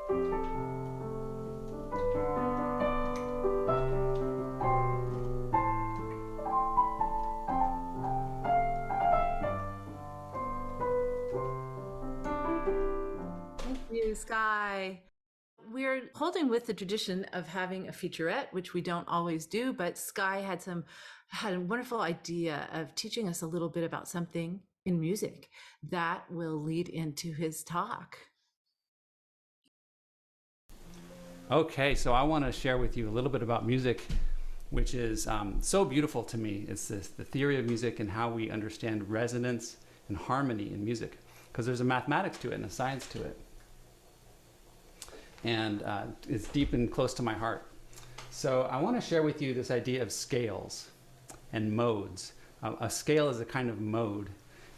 Thank you, Sky. We're holding with the tradition of having a featurette, which we don't always do, but Sky had a wonderful idea of teaching us a little bit about something in music that will lead into his talk. Okay, so I want to share with you a little bit about music, which is so beautiful to me. It's the theory of music and how we understand resonance and harmony in music, because there's a mathematics to it and a science to it. And it's deep and close to my heart. So I want to share with you this idea of scales and modes. A scale is a kind of mode.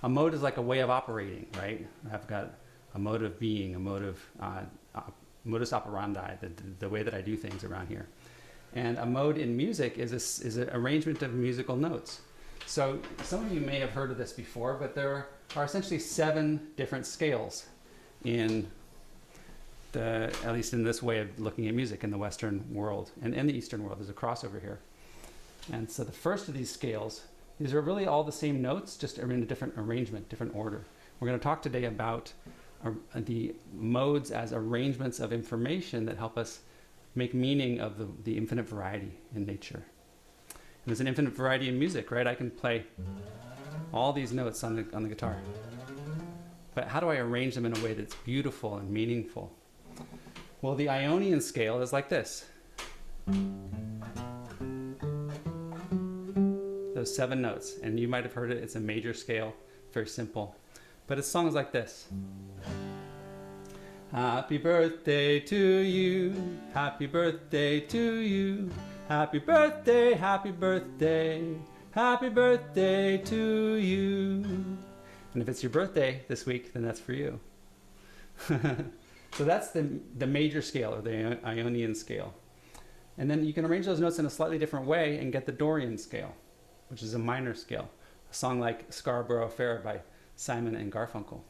A mode is like a way of operating, right? I've got a mode of being, a mode of modus operandi, the way that I do things around here. And a mode in music is an arrangement of musical notes. So some of you may have heard of this before, but there are essentially 7 different scales at least in this way of looking at music in the Western world and in the Eastern world. There's a crossover here. And so the first of these scales, these are really all the same notes, just in a different arrangement, different order. We're going to talk today about the modes as arrangements of information that help us make meaning of the infinite variety in nature. And there's an infinite variety in music, right? I can play all these notes on the guitar. But how do I arrange them in a way that's beautiful and meaningful? Well, the Ionian scale is like this. Those 7 notes, and you might have heard it. It's a major scale, very simple. But its song is like this. Happy birthday to you, happy birthday to you, happy birthday, happy birthday, happy birthday to you. And if it's your birthday this week, then that's for you. So that's the major scale, or the Ionian scale. And then you can arrange those notes in a slightly different way and get the Dorian scale, which is a minor scale. A song like Scarborough Fair by Simon and Garfunkel.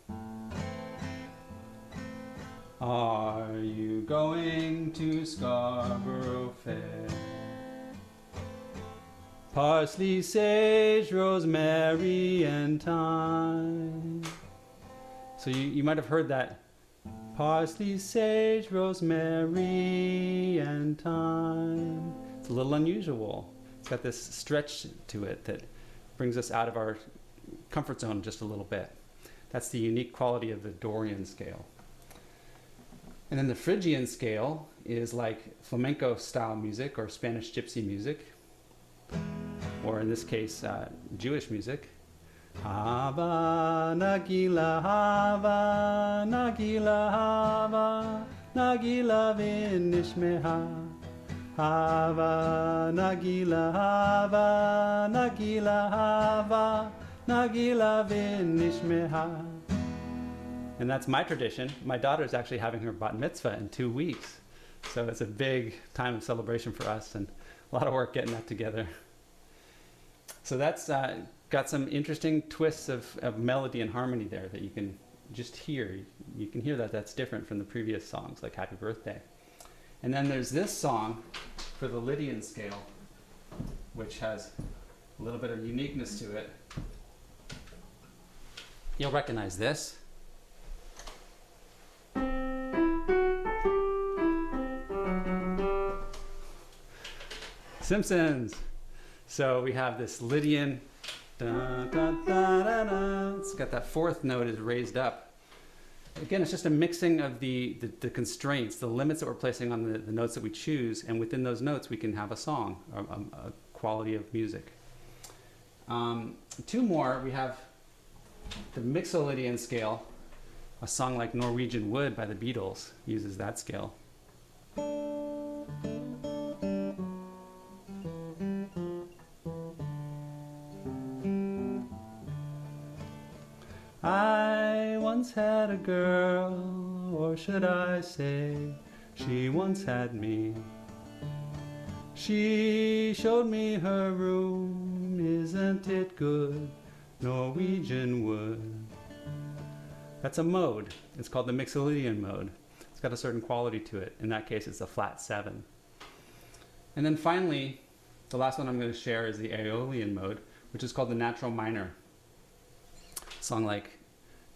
Are you going to Scarborough Fair? Parsley, sage, rosemary, and thyme. So you might have heard that. Parsley, sage, rosemary, and thyme. It's a little unusual. It's got this stretch to it that brings us out of our comfort zone just a little bit. That's the unique quality of the Dorian scale. And then the Phrygian scale is like flamenco style music or Spanish gypsy music, or in this case, Jewish music. Hava, Nagila, Hava, Nagila, Hava, Nagila Vinishmeha. Hava, Nagila, Hava, Nagila, Hava, Nagila Vinishmeha. And that's my tradition. My daughter's actually having her bat mitzvah in 2 weeks. So it's a big time of celebration for us and a lot of work getting that together. So that's got some interesting twists of melody and harmony there that you can just hear. You can hear that that's different from the previous songs, like Happy Birthday. And then there's this song for the Lydian scale, which has a little bit of uniqueness to it. You'll recognize this. Simpsons. So we have this Lydian, da, da, da, da, da. It's got that 4th note is raised up. Again, it's just a mixing of the constraints, the limits that we're placing on the notes that we choose, and within those notes we can have a song, a quality of music. 2 more, we have the Mixolydian scale. A song like Norwegian Wood by the Beatles uses that scale. I once had a girl, or should I say, she once had me. She showed me her room, isn't it good, Norwegian Wood. That's a mode. It's called the Mixolydian mode. It's got a certain quality to it. In that case, it's a flat 7. And then finally, the last one I'm going to share is the Aeolian mode, which is called the natural minor. A song like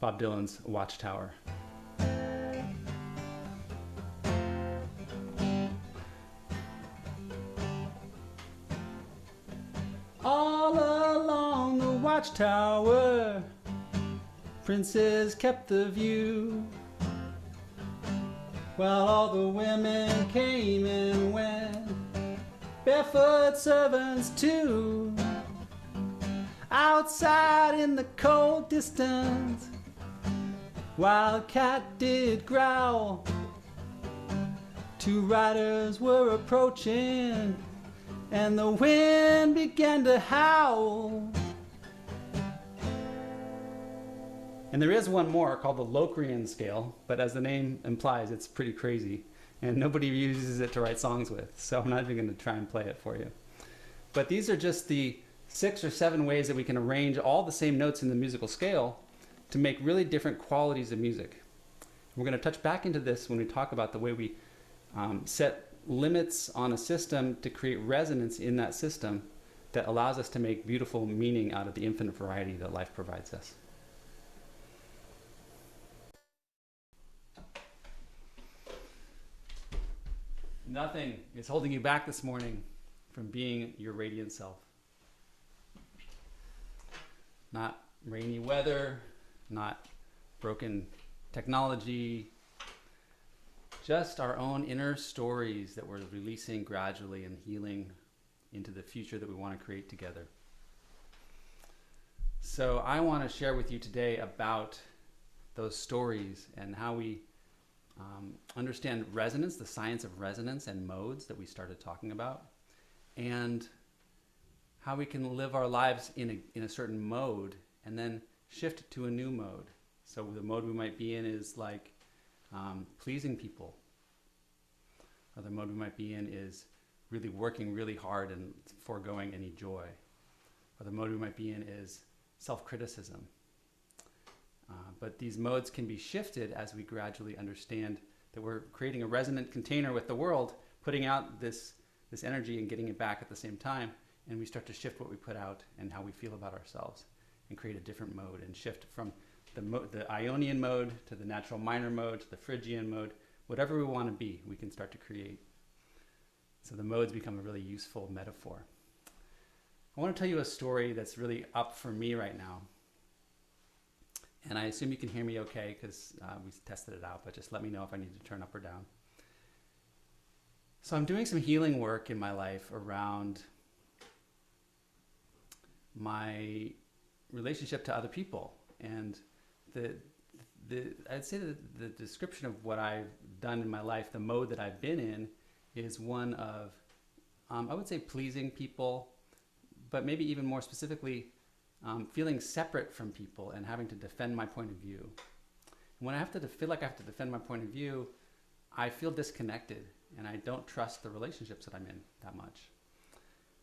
Bob Dylan's Watchtower. All along the watchtower, princes kept the view, while all the women came and went, barefoot servants too. Outside in the cold distance, wildcat did growl. 2 riders were approaching, and the wind began to howl. And there is one more called the Lorax Scale, but as the name implies, it's pretty crazy, and nobody uses it to write songs with, so I'm not even going to try and play it for you. But these are just the 6 or 7 ways that we can arrange all the same notes in the musical scale to make really different qualities of music. We're going to touch back into this when we talk about the way we set limits on a system to create resonance in that system that allows us to make beautiful meaning out of the infinite variety that life provides us. Nothing is holding you back this morning from being your radiant self. Not rainy weather, not broken technology, just our own inner stories that we're releasing gradually and healing into the future that we want to create together. So I want to share with you today about those stories and how we understand resonance, the science of resonance and modes that we started talking about, and how we can live our lives in a certain mode and then shift to a new mode. So the mode we might be in is like pleasing people. Other mode we might be in is really working really hard and foregoing any joy. Other mode we might be in is self-criticism. But these modes can be shifted as we gradually understand that we're creating a resonant container with the world, putting out this energy and getting it back at the same time, and we start to shift what we put out and how we feel about ourselves and create a different mode and shift from the Ionian mode to the natural minor mode to the Phrygian mode. Whatever we want to be, we can start to create. So the modes become a really useful metaphor. I want to tell you a story that's really up for me right now. And I assume you can hear me okay because we tested it out, but just let me know if I need to turn up or down. So I'm doing some healing work in my life around my relationship to other people. And I'd say that the description of what I've done in my life, the mode that I've been in, is one of, I would say, pleasing people, but maybe even more specifically, feeling separate from people and having to defend my point of view. When I have to feel like I have to defend my point of view, I feel disconnected and I don't trust the relationships that I'm in that much.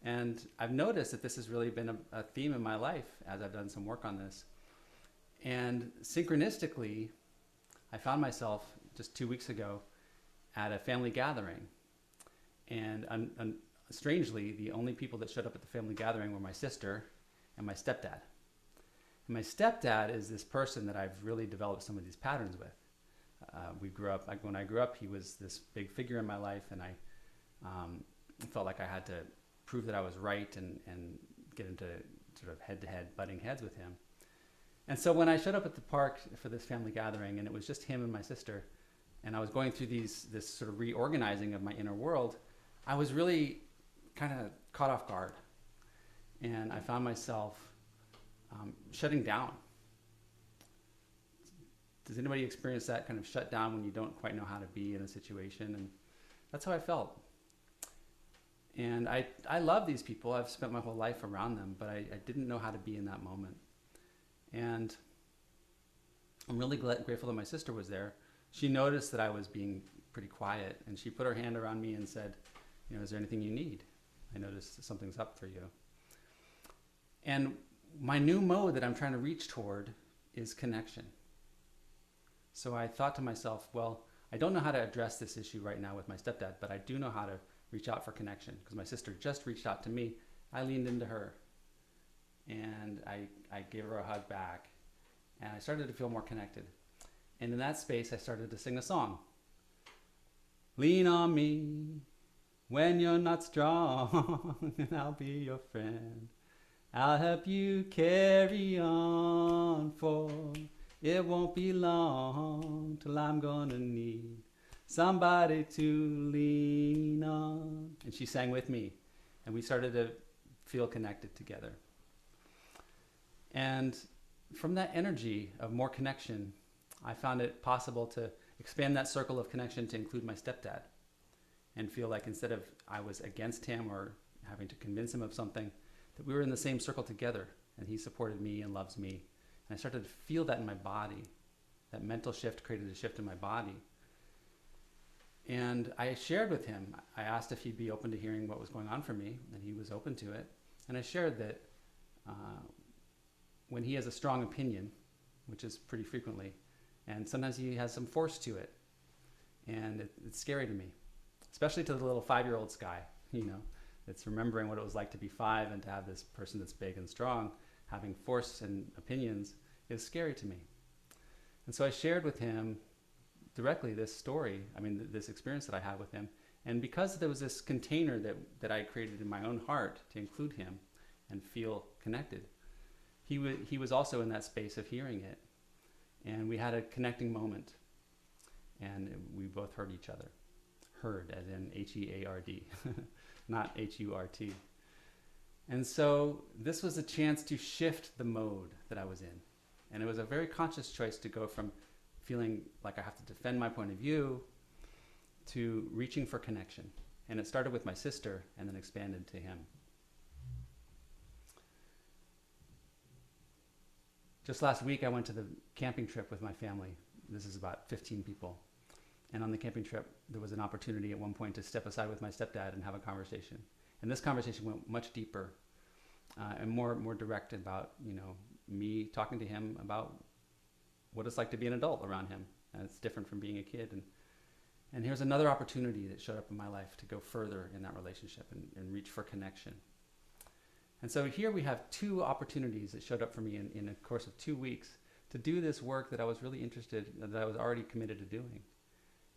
And I've noticed that this has really been a theme in my life as I've done some work on this. And synchronistically, I found myself just 2 weeks ago at a family gathering. And strangely, the only people that showed up at the family gathering were my sister and my stepdad. And my stepdad is this person that I've really developed some of these patterns with. We grew up, when I grew up, he was this big figure in my life, and I felt like I had to prove that I was right and get into sort of head-to-head butting heads with him. And so when I showed up at the park for this family gathering, and it was just him and my sister, and I was going through this sort of reorganizing of my inner world, I was really kind of caught off guard. And I found myself shutting down. Does anybody experience that kind of shut down when you don't quite know how to be in a situation? And that's how I felt. And I love these people. I've spent my whole life around them, but I didn't know how to be in that moment. And I'm really grateful that my sister was there. She noticed that I was being pretty quiet, and she put her hand around me and said, is there anything you need? I noticed something's up for you. And my new mode that I'm trying to reach toward is connection. So I thought to myself, well, I don't know how to address this issue right now with my stepdad, but I do know how to reach out for connection, because my sister just reached out to me. I leaned into her and I gave her a hug back, and I started to feel more connected. And in that space, I started to sing a song. Lean on me when you're not strong, and I'll be your friend. I'll help you carry on, for it won't be long till I'm gonna need somebody to lean on. And she sang with me, and we started to feel connected together. And from that energy of more connection, I found it possible to expand that circle of connection to include my stepdad, and feel like instead of I was against him or having to convince him of something, that we were in the same circle together, and he supported me and loves me. And I started to feel that in my body. That mental shift created a shift in my body. And I shared with him. I asked if he'd be open to hearing what was going on for me, and he was open to it. And I shared that when he has a strong opinion, which is pretty frequently, and sometimes he has some force to it, and it's scary to me, especially to the little 5-year-old Sky, you know, that's remembering what it was like to be 5 and to have this person that's big and strong having force and opinions is scary to me. And so I shared with him directly this story, this experience that I had with him. And because there was this container that I created in my own heart to include him and feel connected, he was also in that space of hearing it. And we had a connecting moment, and we both heard each other. Heard as in H-E-A-R-D, not H-U-R-T. And so this was a chance to shift the mode that I was in. And it was a very conscious choice to go from feeling like I have to defend my point of view to reaching for connection. And it started with my sister and then expanded to him. Just last week, I went to the camping trip with my family. This is about 15 people. And on the camping trip, there was an opportunity at one point to step aside with my stepdad and have a conversation. And this conversation went much deeper and more direct about, me talking to him about what it's like to be an adult around him. And it's different from being a kid. And here's another opportunity that showed up in my life to go further in that relationship and reach for connection. And so here we have 2 opportunities that showed up for me in a course of 2 weeks to do this work that I was really interested, that I was already committed to doing.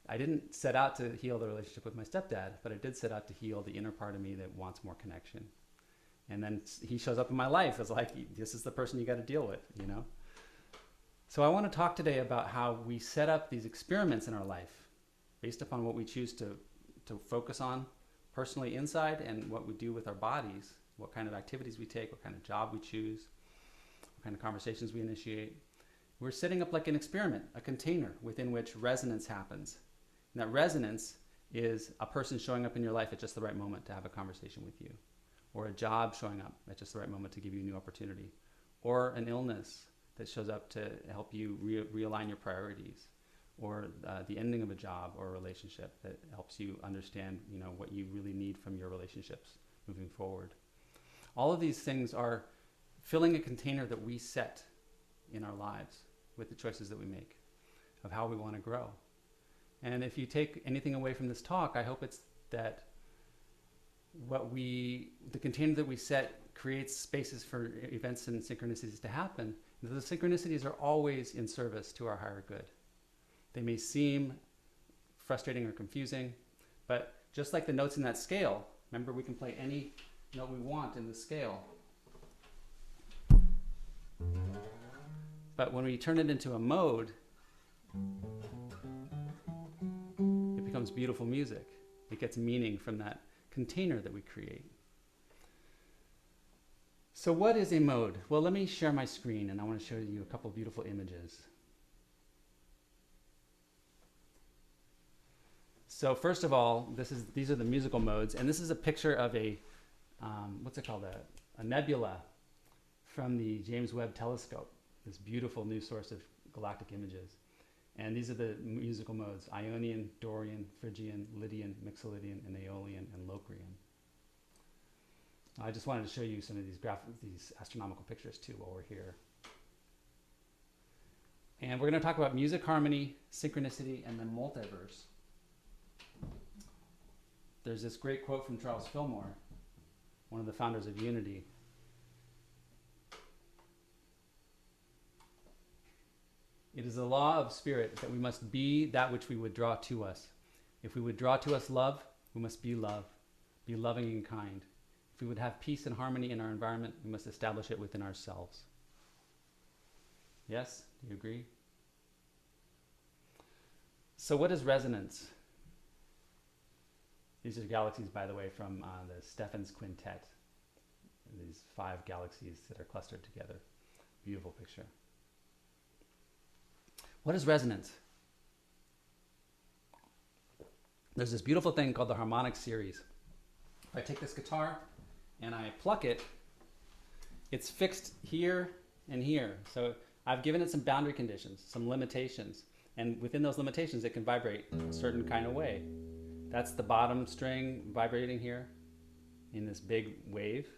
I didn't set out to heal the relationship with my stepdad, but I did set out to heal the inner part of me that wants more connection. And then he shows up in my life as like, this is the person you got to deal with, So I want to talk today about how we set up these experiments in our life based upon what we choose to focus on personally inside, and what we do with our bodies, what kind of activities we take, what kind of job we choose, what kind of conversations we initiate. We're setting up like an experiment, a container within which resonance happens. And that resonance is a person showing up in your life at just the right moment to have a conversation with you, or a job showing up at just the right moment to give you a new opportunity, or an illness that shows up to help you realign your priorities, or the ending of a job or a relationship that helps you understand, what you really need from your relationships moving forward. All of these things are filling a container that we set in our lives with the choices that we make of how we want to grow. And if you take anything away from this talk, I hope it's that the container that we set creates spaces for events and synchronicities to happen. The synchronicities are always in service to our higher good. They may seem frustrating or confusing, but just like the notes in that scale, remember we can play any note we want in the scale. But when we turn it into a mode, it becomes beautiful music. It gets meaning from that container that we create. So what is a mode? Well, let me share my screen, and I want to show you a couple beautiful images. So first of all, these are the musical modes, and this is a picture of a nebula from the James Webb Telescope, this beautiful new source of galactic images. And these are the musical modes: Ionian, Dorian, Phrygian, Lydian, Mixolydian, and Aeolian, and Locrian. I just wanted to show you some of these astronomical pictures too while we're here. And we're going to talk about music, harmony, synchronicity, and then multiverse. There's this great quote from Charles Fillmore, one of the founders of Unity. It is a law of spirit that we must be that which we would draw to us. If we would draw to us love, we must be love, be loving and kind. If we would have peace and harmony in our environment, we must establish it within ourselves. Yes? Do you agree? So what is resonance? These are galaxies, by the way, from the Stephan's Quintet. These 5 galaxies that are clustered together. Beautiful picture. What is resonance? There's this beautiful thing called the harmonic series. If I take this guitar and I pluck it, it's fixed here and here. So I've given it some boundary conditions, some limitations. And within those limitations, it can vibrate a certain kind of way. That's the bottom string vibrating here in this big wave.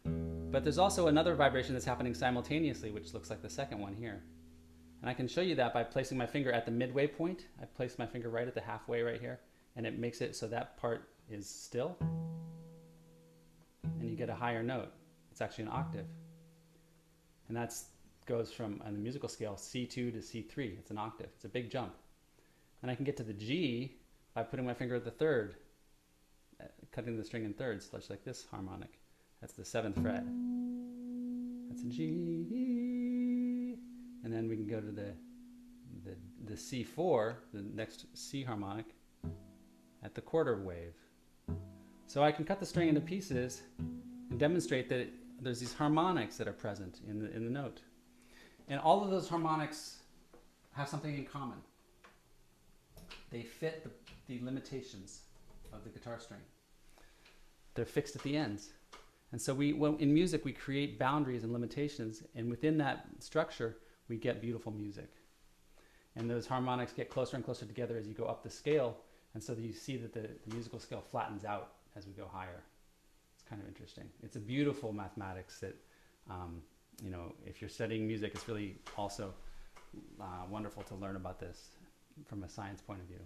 But there's also another vibration that's happening simultaneously, which looks like the second one here. And I can show you that by placing my finger at the midway point. I place my finger right at the halfway right here, and it makes it so that part is still. And you get a higher note. It's actually an octave. And that goes from, on the musical scale, C2 to C3. It's an octave. It's a big jump. And I can get to the G by putting my finger at the third, cutting the string in thirds, such like this harmonic. That's the 7th fret. That's a G. And then we can go to the C4, the next C harmonic, at the quarter wave. So I can cut the string into pieces and demonstrate that there's these harmonics that are present in the note. And all of those harmonics have something in common. They fit the limitations of the guitar string. They're fixed at the ends. And so in music, we create boundaries and limitations, and within that structure, we get beautiful music. And those harmonics get closer and closer together as you go up the scale, and so that you see that the musical scale flattens out as we go higher. It's kind of interesting. It's a beautiful mathematics that, you know, if you're studying music, it's really also wonderful to learn about this from a science point of view.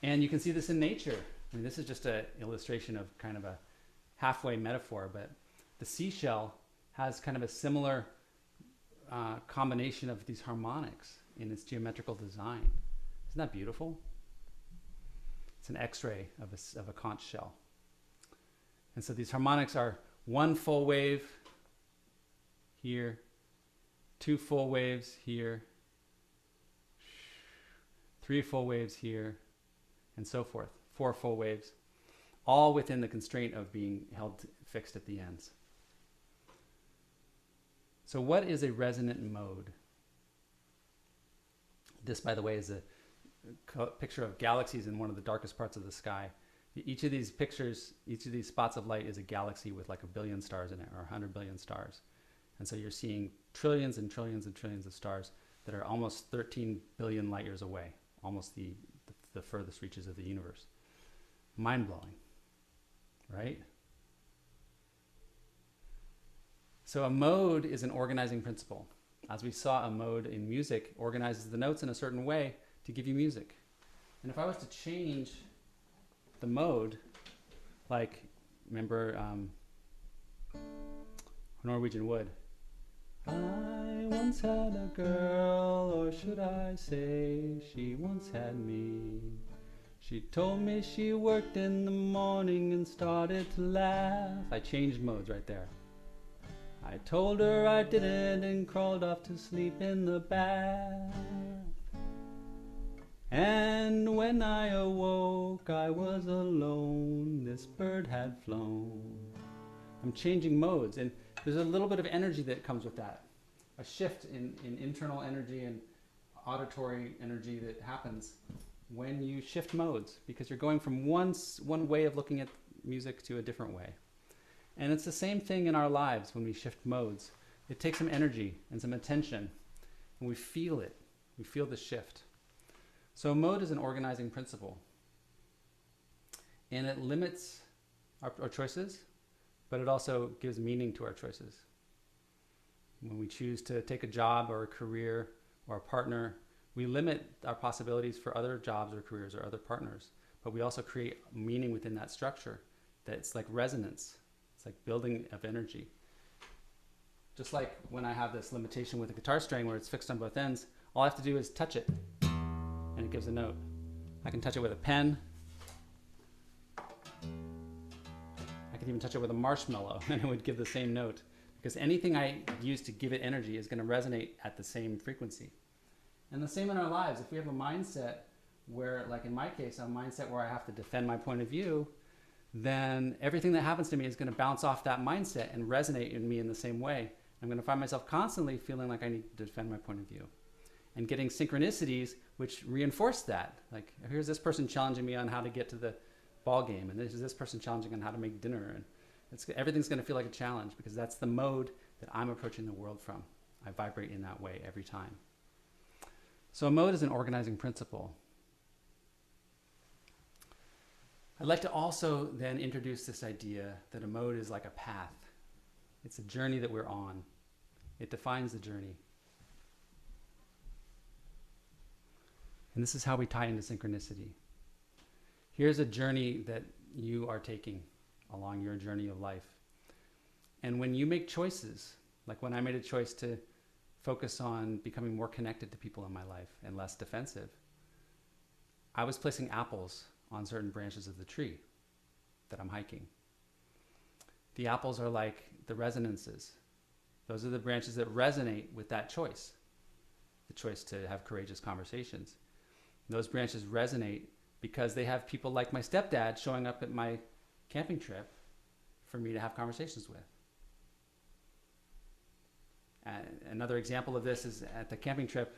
And you can see this in nature. I mean, this is just an illustration of kind of a halfway metaphor, but the seashell has kind of a similar combination of these harmonics in its geometrical design. Isn't that beautiful? It's an X-ray of a conch shell. And so these harmonics are 1 full wave here, 2 full waves here, 3 full waves here, and so forth. 4 full waves, all within the constraint of being held fixed at the ends. So what is a resonant mode? This, by the way, is a picture of galaxies in one of the darkest parts of the sky. Each of these pictures, each of these spots of light is a galaxy with like 1 billion stars in it, or 100 billion stars. And so you're seeing trillions and trillions and trillions of stars that are almost 13 billion light years away, almost the furthest reaches of the universe. Mind-blowing, right? So a mode is an organizing principle. As we saw, a mode in music organizes the notes in a certain way to give you music. And if I was to change the mode, like, remember Norwegian Wood? I once had a girl, or should I say, she once had me. She told me she worked in the morning and started to laugh. I changed modes right there. I told her I did it and crawled off to sleep in the bath. And when I awoke, I was alone. This bird had flown. I'm changing modes, and there's a little bit of energy that comes with that. A shift in internal energy and auditory energy that happens when you shift modes, because you're going from one way of looking at music to a different way. And it's the same thing in our lives when we shift modes. It takes some energy and some attention, and we feel it. We feel the shift. So mode is an organizing principle. And it limits our choices, but it also gives meaning to our choices. When we choose to take a job or a career or a partner, we limit our possibilities for other jobs or careers or other partners, but we also create meaning within that structure. That's like resonance. It's like building of energy. Just like when I have this limitation with a guitar string where it's fixed on both ends, all I have to do is touch it and it gives a note. I can touch it with a pen. I can even touch it with a marshmallow and it would give the same note, because anything I use to give it energy is going to resonate at the same frequency. And the same in our lives. If we have a mindset where, like in my case, a mindset where I have to defend my point of view, then everything that happens to me is going to bounce off that mindset and resonate in me in the same way. I'm going to find myself constantly feeling like I need to defend my point of view and getting synchronicities which reinforce that. Like, here's this person challenging me on how to get to the ball game, and there's this person challenging on how to make dinner, and everything's going to feel like a challenge, because that's the mode that I'm approaching the world from. I vibrate in that way every time. So a mode is an organizing principle. I'd like to also then introduce this idea that a mode is like a path. It's a journey that we're on. It defines the journey. And this is how we tie into synchronicity. Here's a journey that you are taking along your journey of life. And when you make choices, like when I made a choice to focus on becoming more connected to people in my life and less defensive, I was placing apples on certain branches of the tree that I'm hiking. The apples are like the resonances. Those are the branches that resonate with that choice, the choice to have courageous conversations. Those branches resonate because they have people like my stepdad showing up at my camping trip for me to have conversations with. Another example of this is at the camping trip,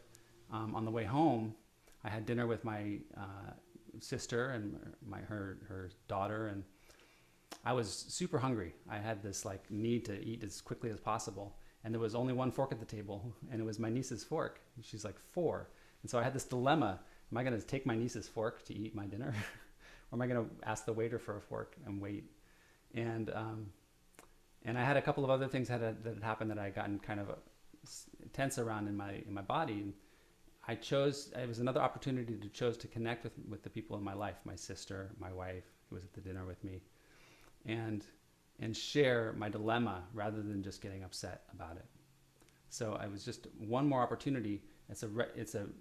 on the way home, I had dinner with my sister and her daughter, and I was super hungry. I had this like need to eat as quickly as possible, and there was only one fork at the table, and it was my niece's fork. She's like 4, and so I had this dilemma: am I going to take my niece's fork to eat my dinner, or am I going to ask the waiter for a fork and wait? And I had a couple of other things that had happened that I gotten kind of tense around in my body. And I chose, it was another opportunity to choose to connect with the people in my life, my sister, my wife, who was at the dinner with me, and share my dilemma rather than just getting upset about it. So I was just one more opportunity. It's an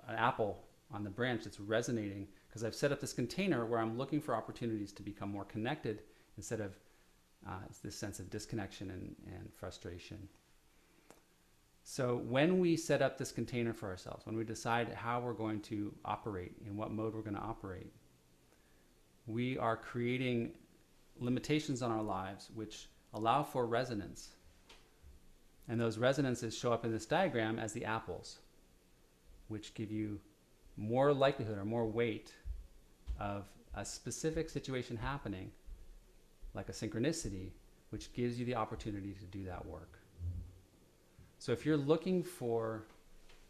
apple on the branch that's resonating, because I've set up this container where I'm looking for opportunities to become more connected instead of this sense of disconnection and frustration. So when we set up this container for ourselves, when we decide how we're going to operate, in what mode we're going to operate, we are creating limitations on our lives which allow for resonance. And those resonances show up in this diagram as the apples, which give you more likelihood or more weight of a specific situation happening, like a synchronicity, which gives you the opportunity to do that work. So if you're looking for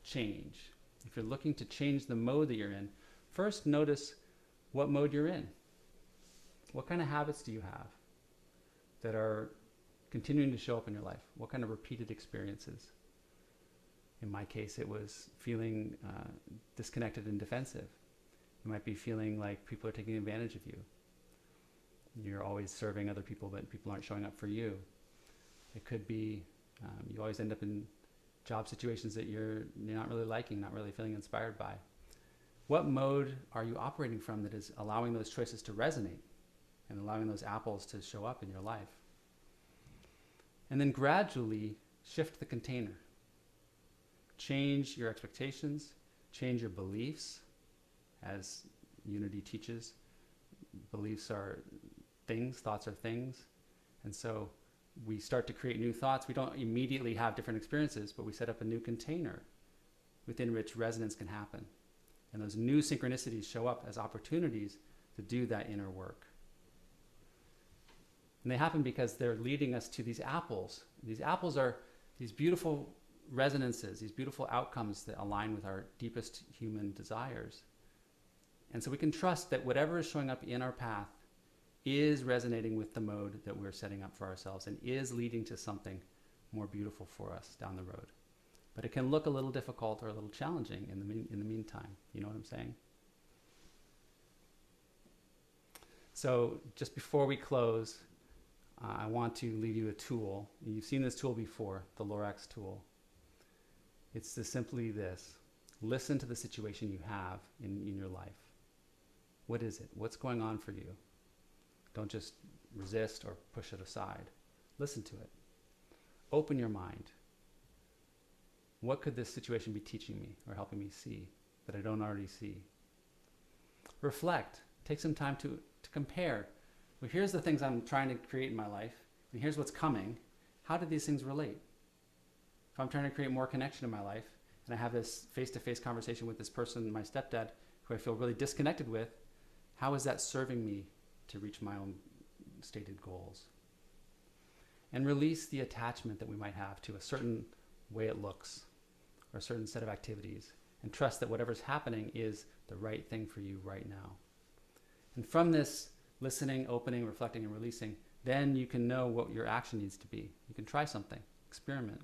change, if you're looking to change the mode that you're in, first notice what mode you're in. What kind of habits do you have that are continuing to show up in your life? What kind of repeated experiences? In my case, it was feeling disconnected and defensive. You might be feeling like people are taking advantage of you. You're always serving other people, but people aren't showing up for you. It could be you always end up in job situations that you're not really liking, not really feeling inspired by. What mode are you operating from that is allowing those choices to resonate and allowing those apples to show up in your life? And then gradually shift the container. Change your expectations, change your beliefs. As Unity teaches, beliefs are things, thoughts are things. And so we start to create new thoughts. We don't immediately have different experiences, but we set up a new container within which resonance can happen. And those new synchronicities show up as opportunities to do that inner work. And they happen because they're leading us to these apples. These apples are these beautiful resonances, these beautiful outcomes that align with our deepest human desires. And so we can trust that whatever is showing up in our path is resonating with the mode that we're setting up for ourselves and is leading to something more beautiful for us down the road. But it can look a little difficult or a little challenging in the meantime. You know what I'm saying? So just before we close, I want to leave you a tool. You've seen this tool before, the Lorax Tool. It's simply this. Listen to the situation you have in your life. What is it? What's going on for you? Don't just resist or push it aside. Listen to it. Open your mind. What could this situation be teaching me or helping me see that I don't already see? Reflect. Take some time to compare. Well, here's the things I'm trying to create in my life, and here's what's coming. How do these things relate? If I'm trying to create more connection in my life, and I have this face-to-face conversation with this person, my stepdad, who I feel really disconnected with, how is that serving me to reach my own stated goals? And release the attachment that we might have to a certain way it looks, or a certain set of activities, and trust that whatever's happening is the right thing for you right now. And from this listening, opening, reflecting, and releasing, then you can know what your action needs to be. You can try something, experiment.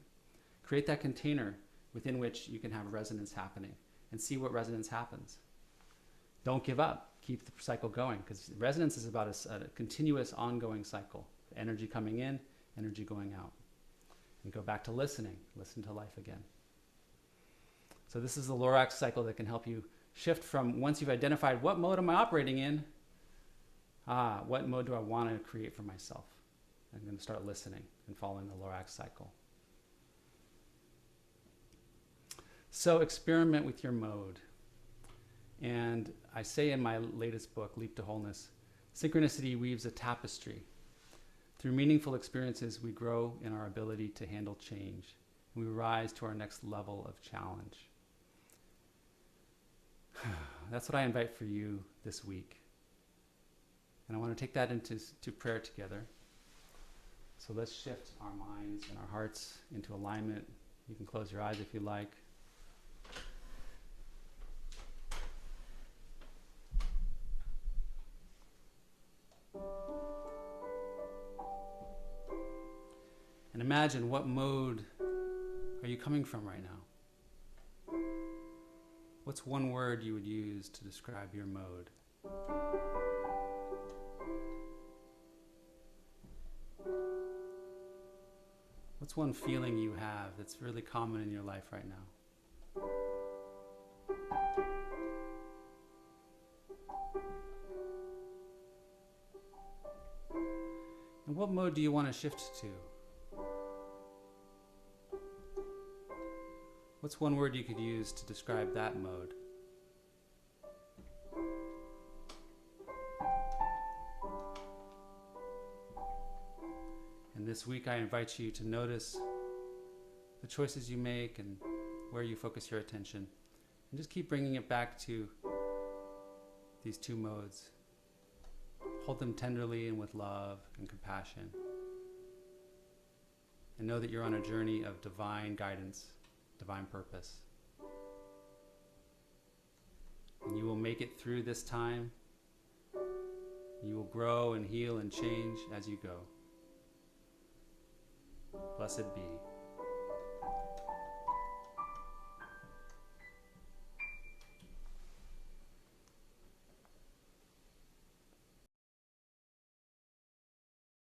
Create that container within which you can have resonance happening and see what resonance happens. Don't give up. Keep the cycle going, because resonance is about a continuous, ongoing cycle. Energy coming in, energy going out. And go back to listening. Listen to life again. So this is the Lorax cycle that can help you shift from, once you've identified what mode am I operating in, what mode do I want to create for myself? I'm going to start listening and following the Lorax cycle. So experiment with your mode. And I say in my latest book, Leap to Wholeness, synchronicity weaves a tapestry. Through meaningful experiences, we grow in our ability to handle change, and we rise to our next level of challenge. That's what I invite for you this week. And I want to take that into prayer together. So let's shift our minds and our hearts into alignment. You can close your eyes if you like. And imagine, what mode are you coming from right now? What's one word you would use to describe your mode? What's one feeling you have that's really common in your life right now? And what mode do you want to shift to? What's one word you could use to describe that mode? And this week I invite you to notice the choices you make and where you focus your attention. And just keep bringing it back to these two modes. Hold them tenderly and with love and compassion. And know that you're on a journey of divine guidance, divine purpose. And you will make it through this time. You will grow and heal and change as you go. Blessed be.